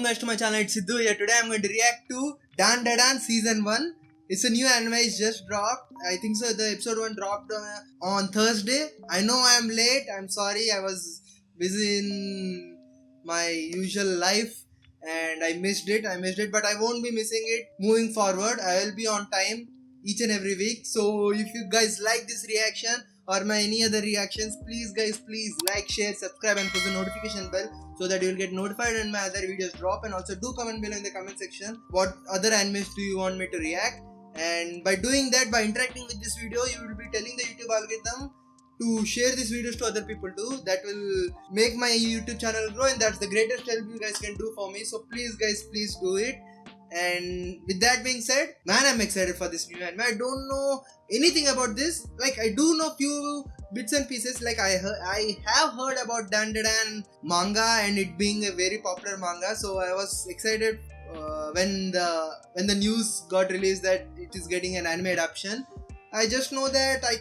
guys to my channel, it's Sidhu here. Today I'm going to react to Dan Da Dan Season 1. It's a new anime, it's just dropped. I think so, the episode 1 dropped on Thursday. I know I am late, I'm sorry, I was busy in my usual life and I missed it, but I won't be missing it moving forward. I will be on time each and every week. So if you guys like this reaction or my any other reactions, please like, share, subscribe and put the notification bell so that you will get notified when my other videos drop. And also do comment below in the comment section what other animes do you want me to react. And by doing that, by interacting with this video, you will be telling the YouTube algorithm to share these videos to other people too. That will make my YouTube channel grow, and that's the greatest help you guys can do for me. So please guys, please do it. And with that being said, man, I'm excited for this new anime. I don't know anything about this. Like, I do know few bits and pieces. Like, I have heard about Dan Da Dan manga and it being a very popular manga. So I was excited when the news got released that it is getting an anime adaptation. I just know that, I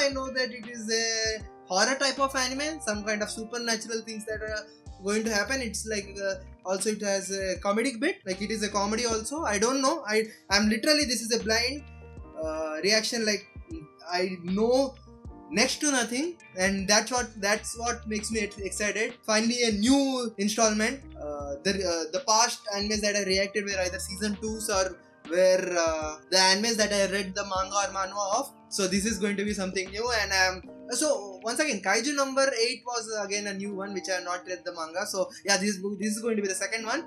know that it is a horror type of anime, some kind of supernatural things that are going to happen. It's like also it has a comedic bit, like it is a comedy also. I don't know. I'm literally, this is a blind reaction. Like, I know next to nothing, and that's what makes me excited. Finally, a new installment. The past animes that I reacted were either season 2s or were the animes that I read the manga or manhwa of. So this is going to be something new. And so once again, Kaiju number 8 was again a new one which I have not read the manga. So yeah, this is going to be the second one.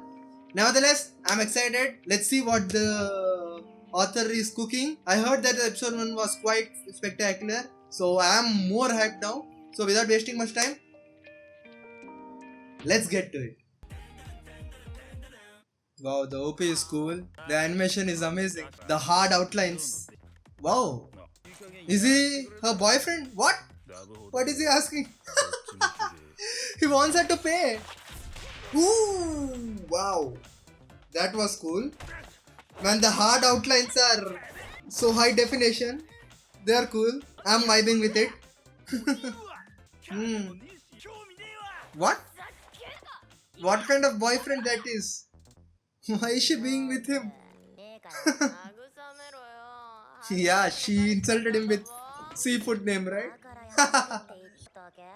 Nevertheless, I'm excited. Let's see what the author is cooking. I heard that episode 1 was quite spectacular, so I am more hyped now. So without wasting much time, let's get to it. Wow, the OP is cool. The animation is amazing. The hard outlines. Wow. Is he her boyfriend? What? What is he asking? He wants her to pay. Ooh, wow. That was cool. Man, the hard outlines are so high definition. They are cool. I'm vibing with it. What? What kind of boyfriend that is? Why is she being with him? Yeah, she insulted him with seafood name, right?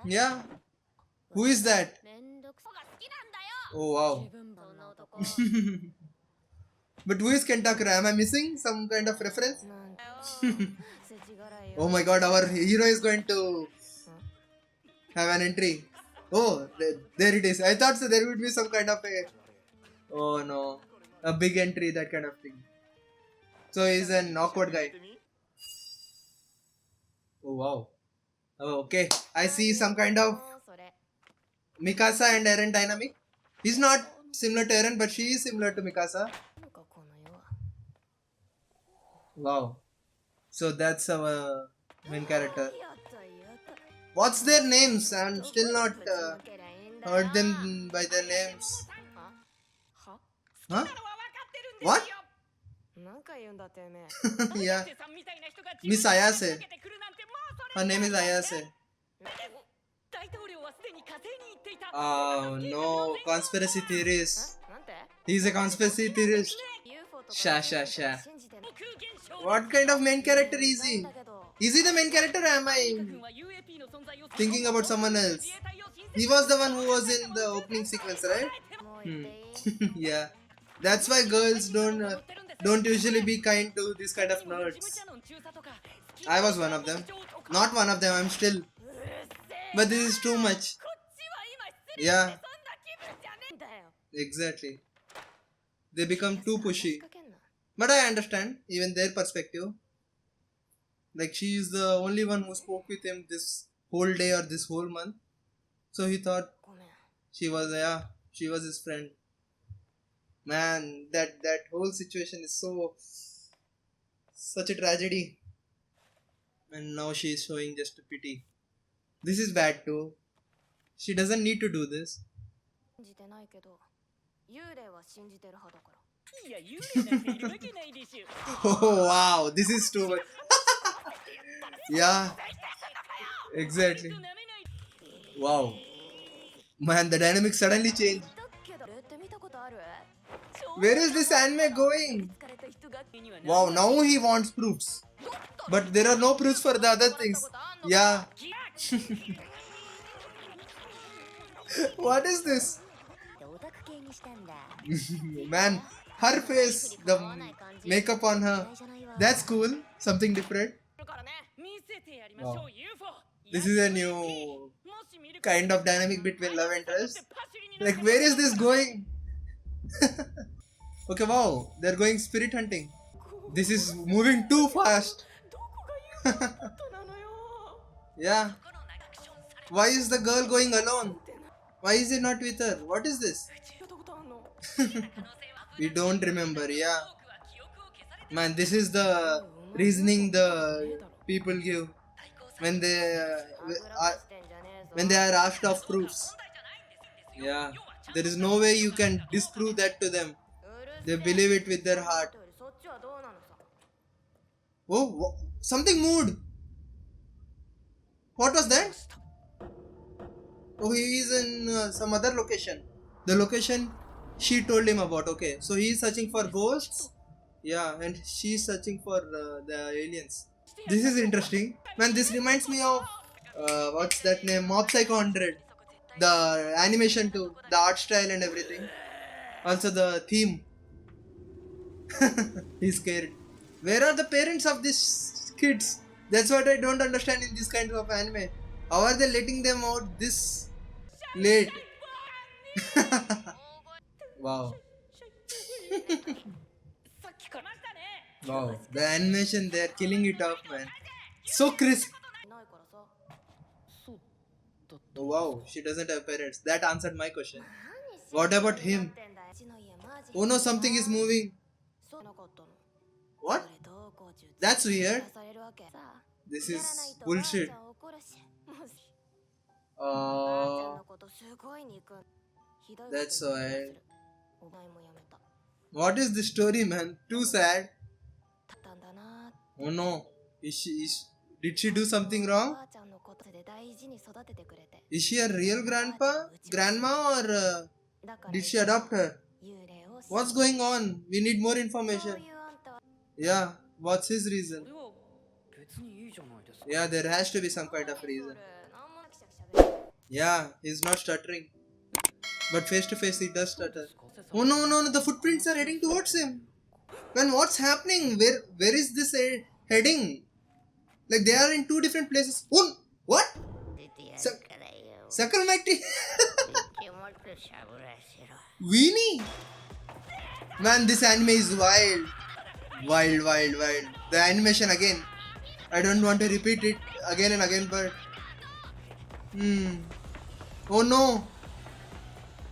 Yeah. Who is that? Oh wow. But who is Kentakura? Am I missing some kind of reference? Oh my god, our hero is going to have an entry. Oh, there it is. I thought so there would be some kind of a... Oh no. A big entry, that kind of thing. So he's an awkward guy. Oh wow. Oh, okay. I see some kind of Mikasa and Eren dynamic. He's not similar to Eren, but she is similar to Mikasa. Wow. So that's our main character. What's their names? I'm still not heard them by their names. Huh? What? Yeah. Miss Ayase. Her name is Ayase. Oh no, conspiracy theorist. He's a conspiracy theorist. Sha. What kind of main character is he? Is he the main character or am I thinking about someone else? He was the one who was in the opening sequence, right? Yeah. That's why girls don't usually be kind to this kind of nerds. I was one of them. Not one of them, I'm still. But this is too much. Yeah. Exactly. They become too pushy. But I understand even their perspective. Like, she is the only one who spoke with him this whole day or this whole month. So he thought she was his friend. Man, that whole situation is such a tragedy. And now she is showing just pity. This is bad too. She doesn't need to do this. Oh wow, this is too much. Yeah, exactly. Wow. Man, the dynamics suddenly changed. Where is this anime going? Wow, now he wants proofs. But there are no proofs for the other things. Yeah. What is this? Man, her face, the makeup on her. That's cool. Something different. Wow. This is a new kind of dynamic between love and trust. Like, where is this going? Okay, wow. They're going spirit hunting. This is moving too fast. Yeah. Why is the girl going alone? Why is he not with her? What is this? We don't remember, yeah. Man, this is the reasoning the people give when they are asked of proofs. Yeah. There is no way you can disprove that to them. They believe it with their heart. Oh, something moved. What was that? Oh, he is in some other location. The location she told him about. Okay, so he is searching for ghosts. Yeah, and she is searching for the aliens. This is interesting. Man, this reminds me of what's that name? Mob Psycho 100. The animation too, the art style and everything. Also the theme. He's scared. Where are the parents of these kids? That's what I don't understand in this kind of anime. How are they letting them out this late? Wow. Wow. The animation, they're killing it off, man. So crisp. Oh, wow. She doesn't have parents. That answered my question. What about him? Oh no, something is moving. What? That's weird. This is bullshit. That's why. What is the story, man? Too sad. Oh no. Did she do something wrong? Is she a real grandma, or did she adopt her? What's going on? We need more information. Yeah, what's his reason? Yeah, there has to be some kind of reason. Yeah, he's not stuttering. But face to face he does stutter. Oh no, the footprints are heading towards him. Man, what's happening? Where is this heading? Like they are in two different places. Oh, what? Sakal Mighty. Weenie? Man, this anime is wild. Wild. The animation again. I don't want to repeat it again and again, but... Oh no.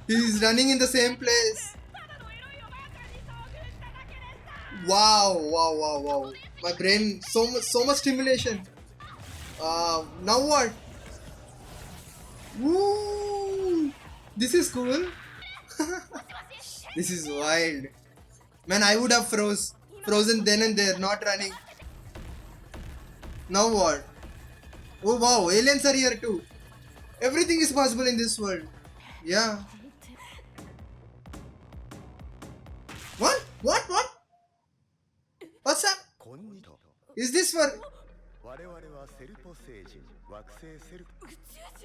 He's running in the same place. Wow. My brain, so much stimulation. Now what? Woo! This is cool. This is wild. Man, I would have frozen then and there, not running. Now what? Oh wow, aliens are here too. Everything is possible in this world. Yeah. What? What's up? Is this for...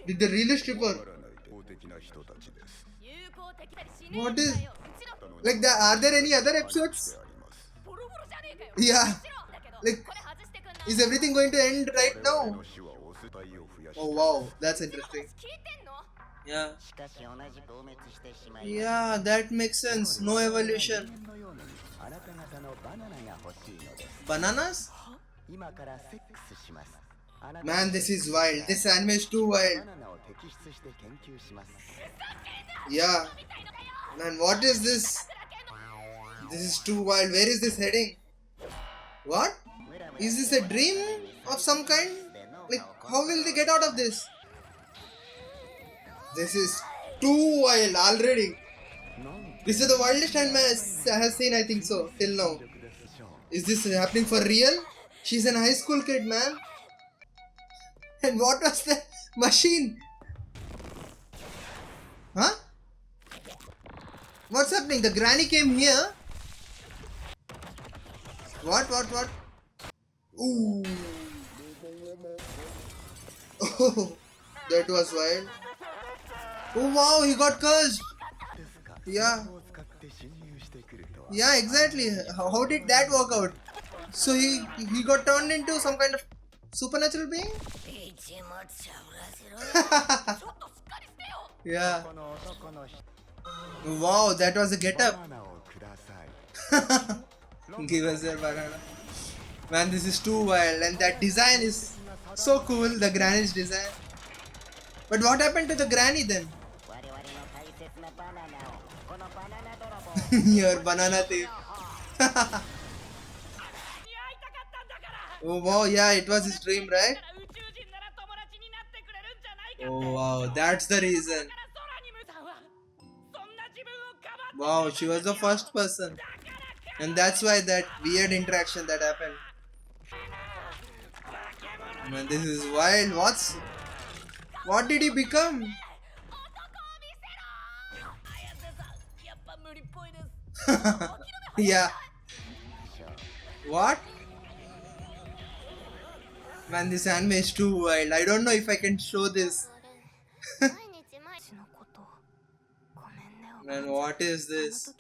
Did the real stripper? What is... Like, are there any other episodes? Yeah. Like, is everything going to end right now? Oh wow, that's interesting. Yeah. Yeah, that makes sense. No evolution. Bananas? Man, this is wild. This anime is too wild. Yeah. Man, what is this? This is too wild. Where is this heading? What? Is this a dream of some kind? Like, how will they get out of this? This is too wild already. This is the wildest anime I have seen, I think so, till now. Is this happening for real? She's an high school kid, man. And what was the machine? Huh? What's happening? The granny came here. What? Ooh. Oh, that was wild. Oh wow, he got cursed. Yeah. Yeah, exactly. How did that work out? So he got turned into some kind of supernatural being? Yeah. Wow, that was a get-up. Give us your banana. Man, this is too wild, and that design is so cool, the granny's design. But what happened to the granny then? Your banana thief. Oh wow, yeah, it was his dream, right? Oh wow, that's the reason. Wow, she was the first person. And that's why that weird interaction that happened. Man, this is wild. What did he become? Yeah. What? Man, this anime is too wild. I don't know if I can show this. Man, what is this?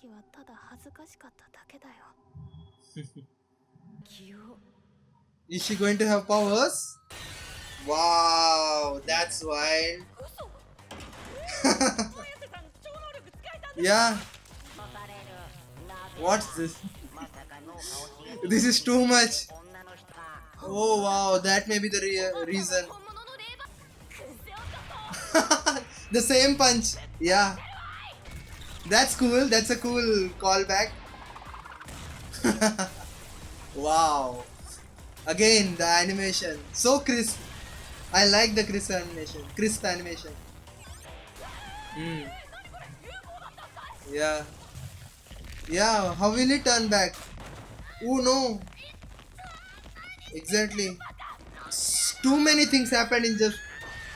Is she going to have powers? Wow, that's wild. Yeah. What's this? This is too much. Oh wow, that may be the reason. The same punch. Yeah. That's cool. That's a cool callback. Wow. Again, the animation. So crisp. I like the crisp animation. Crisp animation. Yeah. Yeah, how will it turn back? Oh no. Exactly. Too many things happened in just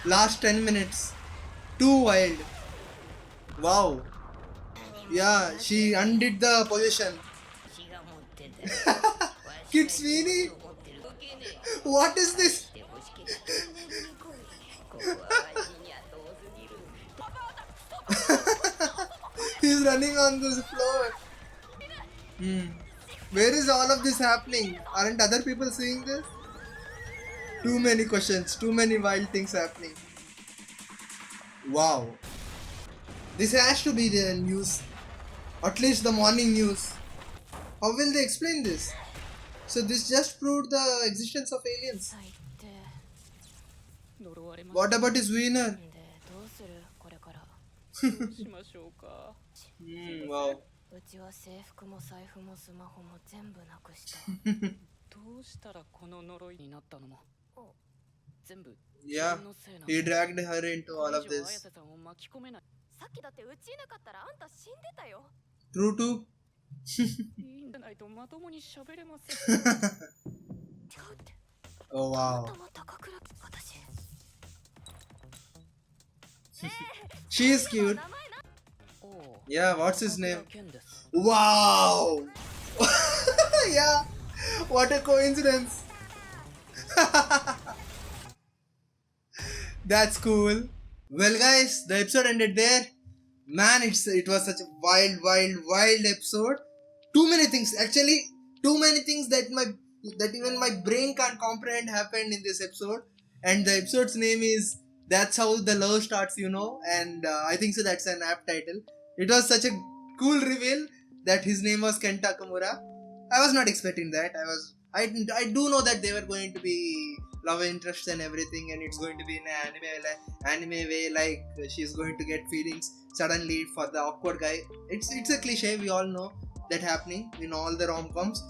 last 10 minutes. Too wild. Wow. Yeah, she undid the position. Kid Sweeney? What is this? He's running on this floor. Where is all of this happening? Aren't other people seeing this? Too many questions, too many wild things happening. Wow. This has to be the news. At least the morning news. How will they explain this? So this just proved the existence of aliens. What about his winner? Wow. うちは制服も財布もスマホも全部なくした。どうしたらこの呪いになったのも。全部 Yeah, he dragged her into all of this. さっきだってうちいなかったらあんた死んでたよ。 True too. いいんじゃないとまともに喋れません。 Oh wow. She is cute. Yeah, what's his name? Wow! Yeah, what a coincidence. That's cool. Well guys, the episode ended there. Man, it was such a wild episode. Too many things, actually, too many things that even my brain can't comprehend happened in this episode. And the episode's name is That's How the Love Starts, you know, and I think so that's an apt title. It was such a cool reveal that his name was Kenta Takamura. I was not expecting that. I do know that they were going to be love interests and everything, and it's going to be in an anime way, like she's going to get feelings suddenly for the awkward guy. It's a cliche, we all know that happening in all the rom-coms.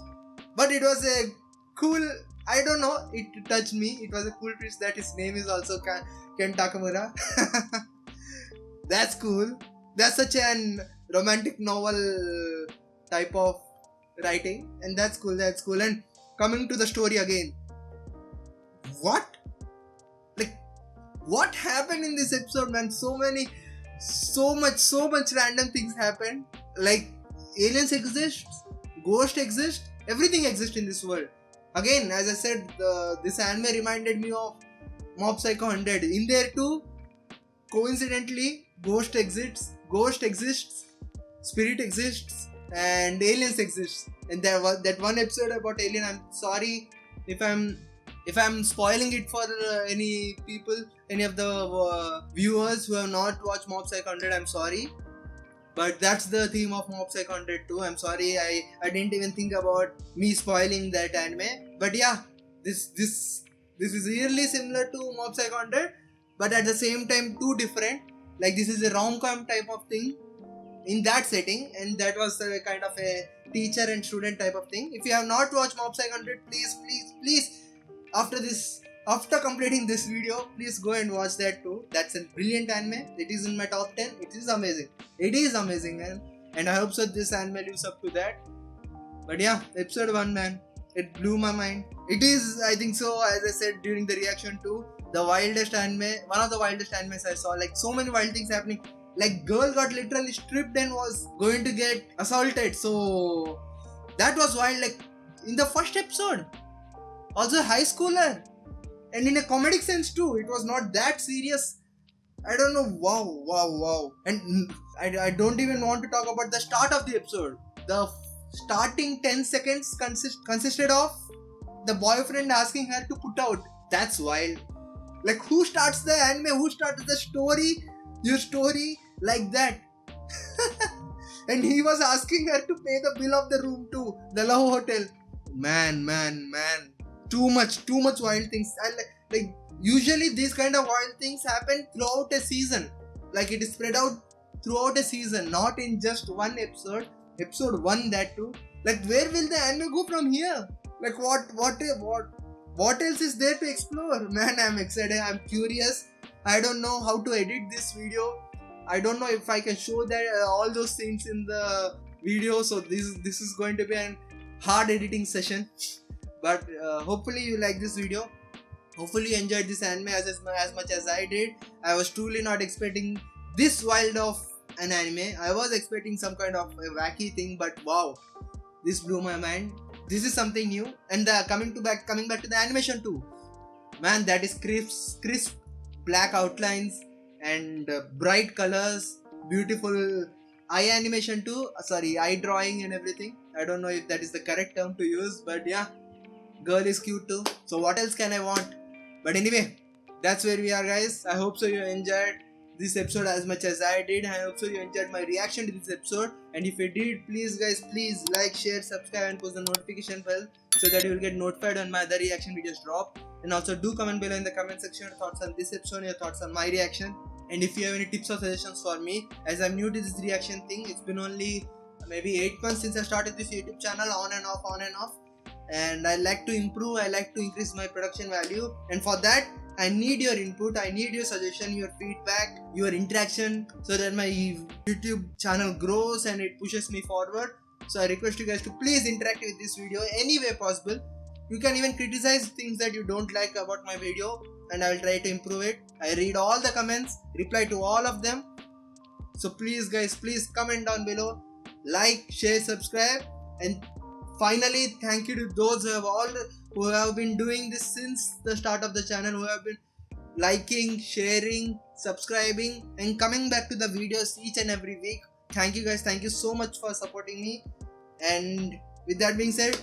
But it was a cool, I don't know, it touched me. It was a cool twist that his name is also Ken Takamura. That's cool. That's such an romantic novel type of writing, and that's cool. And coming to the story again, what happened in this episode, man? So much random things happened. Like aliens exist, ghosts exist, everything exists in this world. Again, as I said, this anime reminded me of Mob Psycho 100. In there too, coincidentally, ghost exists, spirit exists, and aliens exist. And there was that one episode about alien. I'm sorry if I'm spoiling it for any people, any of the viewers who have not watched Mob Psycho 100. I'm sorry, but that's the theme of Mob Psycho 100 too. I'm sorry, I didn't even think about me spoiling that anime. But yeah, this is really similar to Mob Psycho 100, but at the same time too different. Like this is a rom-com type of thing in that setting, and that was a kind of a teacher and student type of thing. If you have not watched Mob Psycho 100, please, after completing this video, please go and watch that too. That's a brilliant anime. It is in my top 10. It is amazing, man. And I hope so this anime lives up to that. But yeah, episode 1, man, it blew my mind. It is, I think so, as I said during the reaction to the wildest anime, one of the wildest animes I saw. Like so many wild things happening. Like girl got literally stripped and was going to get assaulted. So that was wild. Like in the first episode, also high schooler, and in a comedic sense too. It was not that serious. I don't know. Wow. And I don't even want to talk about the start of the episode. The starting 10 seconds consisted of the boyfriend asking her to put out. That's wild. Like who starts the anime? Who starts the story? Your story like that. And he was asking her to pay the bill of the room too, the love hotel. Man. Too much wild things. Like usually these kind of wild things happen throughout a season. Like it is spread out throughout a season, not in just one episode. Episode 1, that too. Like where will the anime go from here? Like what else is there to explore? Man, I'm excited. I'm curious. I don't know how to edit this video. I don't know if I can show that all those things in the video. So this is going to be a hard editing session. But hopefully you like this video. Hopefully you enjoyed this anime as much as I did. I was truly not expecting this wild of an anime. I was expecting some kind of a wacky thing, but wow, this blew my mind. This is something new. And coming back to the animation too. Man, that is crisp black outlines and bright colors, beautiful eye animation too. Eye drawing and everything. I don't know if that is the correct term to use, but yeah, girl is cute too. So what else can I want? But anyway, that's where we are, guys. I hope so you enjoyed this episode as much as I did. I hope so you enjoyed my reaction to this episode. And if you did, please like, share, subscribe and push the notification bell so that you will get notified when my other reaction videos drop. And also do comment below in the comment section your thoughts on this episode, your thoughts on my reaction. And if you have any tips or suggestions for me, as I'm new to this reaction thing, it's been only maybe 8 months since I started this YouTube channel, on and off. And I like to improve, I like to increase my production value. And for that, I need your input, I need your suggestion, your feedback, your interaction, so that my YouTube channel grows and it pushes me forward. So I request you guys to please interact with this video any way possible. You can even criticize things that you don't like about my video, and I will try to improve it. I read all the comments, reply to all of them. So please guys, please comment down below, like, share, subscribe. And finally, thank you to those who have been doing this since the start of the channel, who have been liking, sharing, subscribing and coming back to the videos each and every week. Thank you guys, thank you so much for supporting me. And with that being said,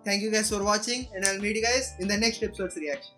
thank you guys for watching, and I'll meet you guys in the next episode's reaction.